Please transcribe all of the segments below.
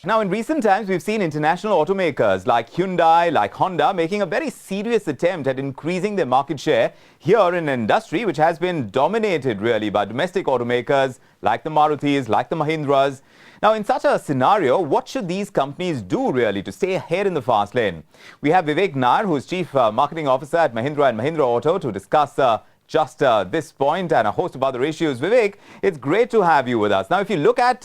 Now, in recent times, we've seen international automakers like Hyundai, like Honda, making a very serious attempt at increasing their market share here in an industry which has been dominated really by domestic automakers like the Marutis, like the Mahindras. Now, in such a scenario, what should these companies do really to stay ahead in the fast lane? We have Vivek who is Chief Marketing Officer at Mahindra and Mahindra Auto to discuss just this point and a host of other issues. Vivek, it's great to have you with us. Now, if you look at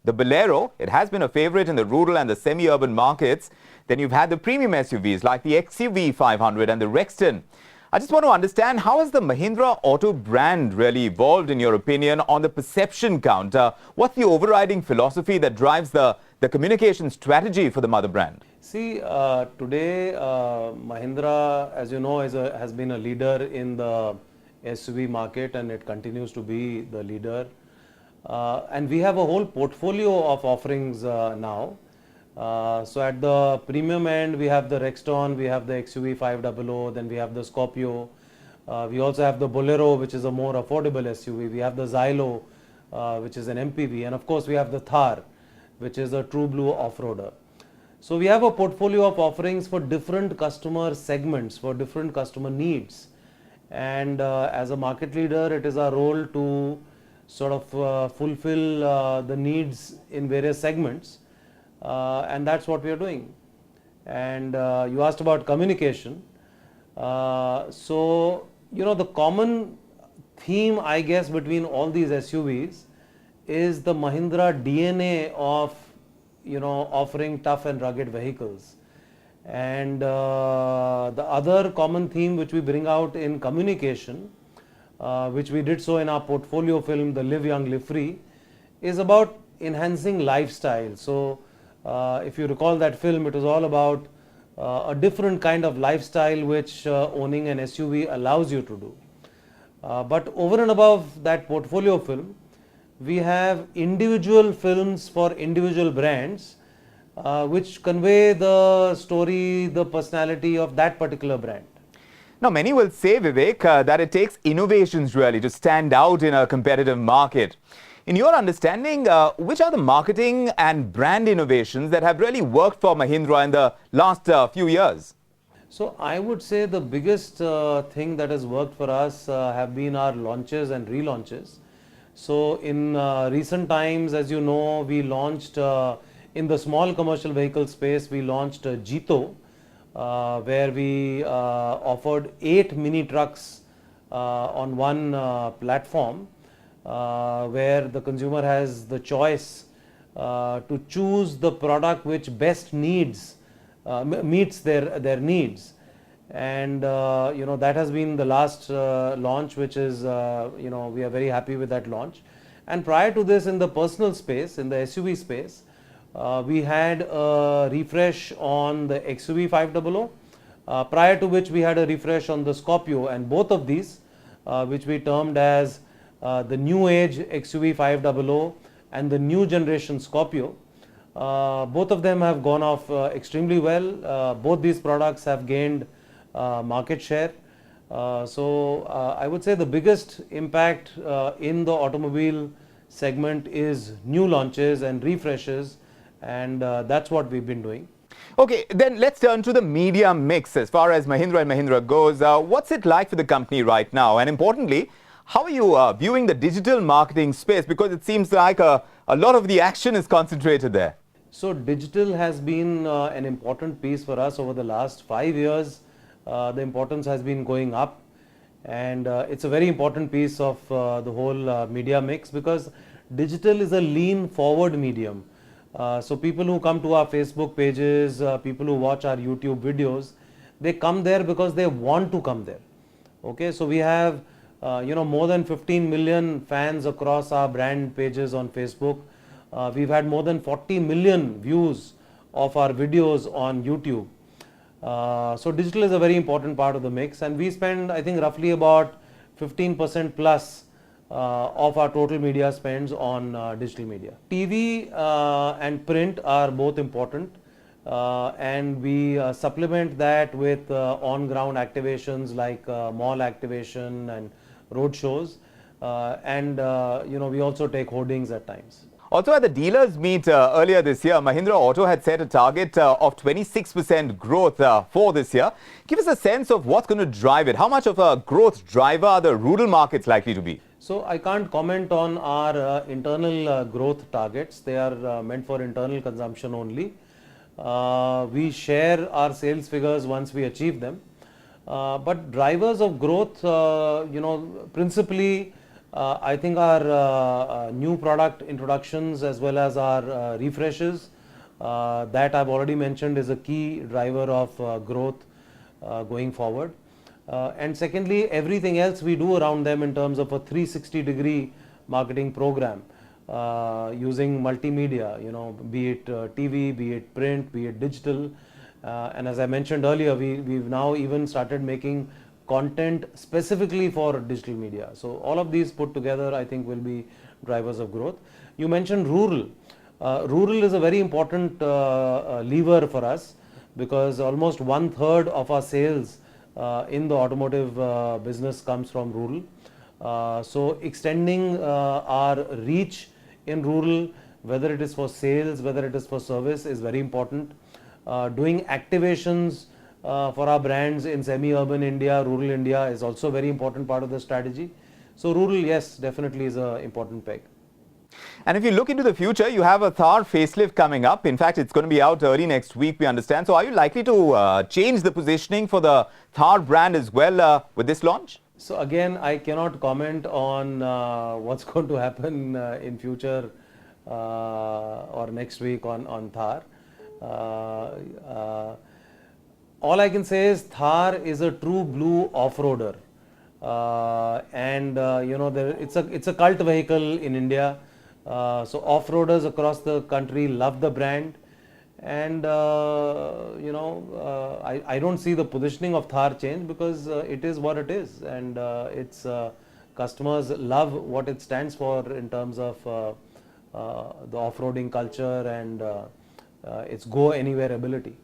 the Bolero, it has been a favorite in the rural and the semi-urban markets. Then you've had the premium SUVs like the XUV 500 and the Rexton. I just want to understand, how has the Mahindra Auto brand really evolved, in your opinion, on the perception count? What's the overriding philosophy that drives the communication strategy for the mother brand? See, today Mahindra, as you know, has been a leader in the SUV market, and it continues to be the leader. And we have a whole portfolio of offerings now. So at the premium end, we have the Rexton, we have the XUV 500, then we have the Scorpio. We also have the Bolero, which is a more affordable SUV. We have the Xylo, which is an MPV. And of course, we have the Thar, which is a true blue off-roader. So we have a portfolio of offerings for different customer segments, for different customer needs. And as a market leader, it is our role to sort of fulfill the needs in various segments. And that's what we are doing. And you asked about communication. So, you know, the common theme, I guess, between all these SUVs is the Mahindra DNA of, you know, offering tough and rugged vehicles. And the other common theme which we bring out in communication, which we did so in our portfolio film, the Live Young, Live Free, is about enhancing lifestyle. So if you recall that film, it was all about a different kind of lifestyle which owning an SUV allows you to do. But over and above that portfolio film, we have individual films for individual brands which convey the story, the personality of that particular brand. Now, many will say, Vivek, that it takes innovations really to stand out in a competitive market. In your understanding, which are the marketing and brand innovations that have really worked for Mahindra in the last few years? So I would say the biggest thing that has worked for us have been our launches and relaunches. So in recent times, as you know, we launched in the small commercial vehicle space, we launched Jito, where we offered 8 mini trucks on one platform, where the consumer has the choice to choose the product which best meets their needs. And you know, that has been the last launch, which is you know, we are very happy with that launch. And prior to this, in the personal space, in the SUV space, we had a refresh on the XUV 500, prior to which we had a refresh on the Scorpio, and both of these, which we termed as the new age XUV 500 and the new generation Scorpio, both of them have gone off extremely well. Both these products have gained market share. So I would say the biggest impact in the automobile segment is new launches and refreshes, and that's what we've been doing. Okay, then let's turn to the media mix as far as Mahindra and Mahindra goes. What's it like for the company right now? And importantly, how are you viewing the digital marketing space? Because it seems like a lot of the action is concentrated there. So digital has been an important piece for us over the last 5 years. The importance has been going up, and it's a very important piece of the whole media mix, because digital is a lean forward medium. So people who come to our Facebook pages, people who watch our YouTube videos, they come there because they want to come there. Okay, so we have you know, more than 15 million fans across our brand pages on Facebook. We've had more than 40 million views of our videos on YouTube. So digital is a very important part of the mix, and we spend, I think, roughly about 15% plus of our total media spends on digital media. TV and print are both important, and we supplement that with on-ground activations like mall activation and road shows, and you know, we also take hoardings at times. Also, at the dealers meet earlier this year, Mahindra Auto had set a target of 26% growth for this year. Give us a sense of what's going to drive it. How much of a growth driver are the rural markets likely to be? So I can't comment on our internal growth targets. They are meant for internal consumption only. We share our sales figures once we achieve them. But drivers of growth, principally, I think our new product introductions as well as our refreshes, that I've already mentioned is a key driver of growth going forward. And secondly, everything else we do around them in terms of a 360-degree marketing program using multimedia, be it TV, be it print, be it digital. And as I mentioned earlier, we've now even started making content specifically for digital media. So all of these put together, I think, will be drivers of growth. You mentioned rural. Rural is a very important lever for us because almost 1/3 of our sales in the automotive business comes from rural. So extending our reach in rural, whether it is for sales, whether it is for service, is very important. Doing activations for our brands in semi-urban India, rural India is also a very important part of the strategy. So rural, yes, definitely is an important peg. And if you look into the future, you have a Thar facelift coming up. In fact, it's going to be out early next week, we understand. So are you likely to change the positioning for the Thar brand as well with this launch? So again, I cannot comment on what's going to happen in future or next week on Thar. All I can say is Thar is a true blue off-roader, it's a cult vehicle in India. So off-roaders across the country love the brand, and I don't see the positioning of Thar change because it is what it is, and its customers love what it stands for in terms of the off-roading culture and its go anywhere ability.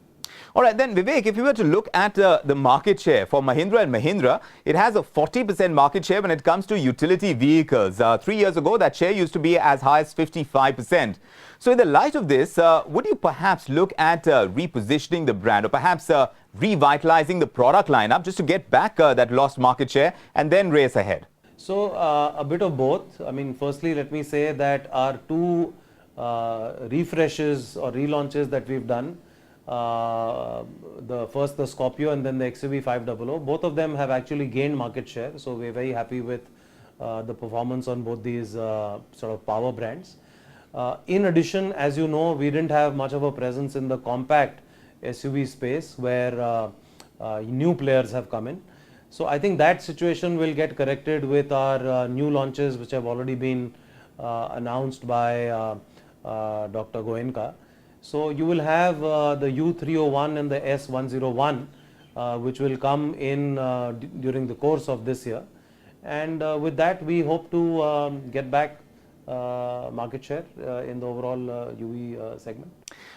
All right, then Vivek, if you were to look at the market share for Mahindra and Mahindra, it has a 40% market share when it comes to utility vehicles. 3 years ago, that share used to be as high as 55%. So in the light of this, would you perhaps look at repositioning the brand or perhaps revitalizing the product lineup just to get back that lost market share and then race ahead? So a bit of both. I mean, firstly, let me say that our two refreshes or relaunches that we've done, the Scorpio and then the XUV 500, both of them have actually gained market share. So we're very happy with the performance on both these sort of power brands. In addition, as you know, we didn't have much of a presence in the compact SUV space where new players have come in. So I think that situation will get corrected with our new launches, which have already been announced by Dr. Goenka. So you will have the U301 and the S101, which will come in during the course of this year. And with that, we hope to get back market share in the overall UV segment.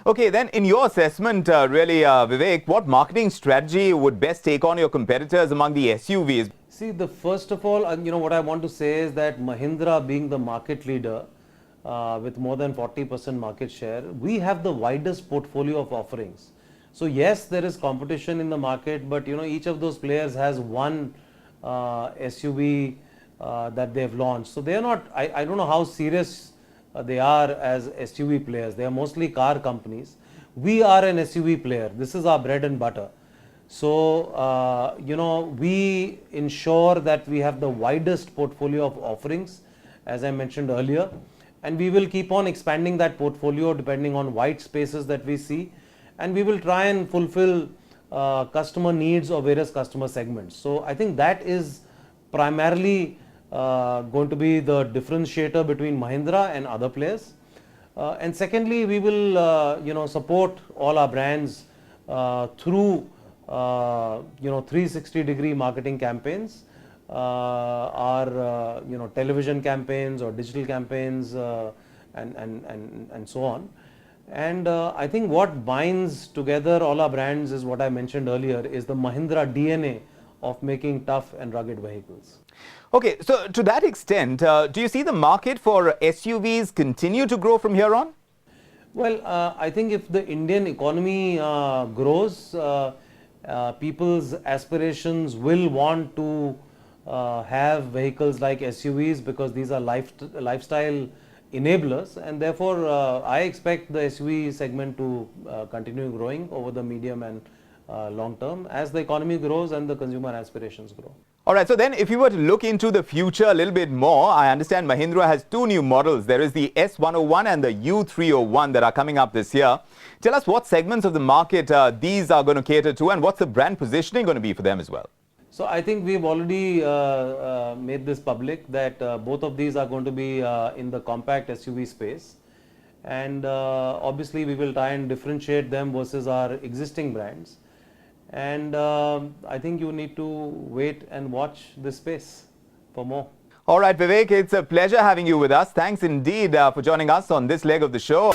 Okay, then in your assessment, really, Vivek, what marketing strategy would best take on your competitors among the SUVs? See, first of all, what I want to say is that Mahindra, being the market leader, with more than 40% market share, we have the widest portfolio of offerings. So yes, there is competition in the market, but each of those players has one SUV that they've launched. So they are not, I don't know how serious they are as SUV players. They are mostly car companies. We are an SUV player. This is our bread and butter. So, we ensure that we have the widest portfolio of offerings, as I mentioned earlier. And we will keep on expanding that portfolio depending on white spaces that we see. And we will try and fulfill customer needs of various customer segments. So I think that is primarily going to be the differentiator between Mahindra and other players. And secondly, we will support all our brands through 360-degree marketing campaigns. Our television campaigns or digital campaigns and so on. And I think what binds together all our brands is what I mentioned earlier, is the Mahindra DNA of making tough and rugged vehicles. Okay, so to that extent, do you see the market for SUVs continue to grow from here on? Well, I think if the Indian economy grows, people's aspirations will want to have vehicles like SUVs because these are lifestyle enablers, and therefore I expect the SUV segment to continue growing over the medium and long term as the economy grows and the consumer aspirations grow. All right, so then if you were to look into the future a little bit more, I understand Mahindra has two new models. There is the S101 and the U301 that are coming up this year. Tell us what segments of the market these are going to cater to and what's the brand positioning going to be for them as well? So I think we've already made this public that both of these are going to be in the compact SUV space, and obviously we will try and differentiate them versus our existing brands. And I think you need to wait and watch this space for more. All right, Vivek, it's a pleasure having you with us. Thanks indeed for joining us on this leg of the show.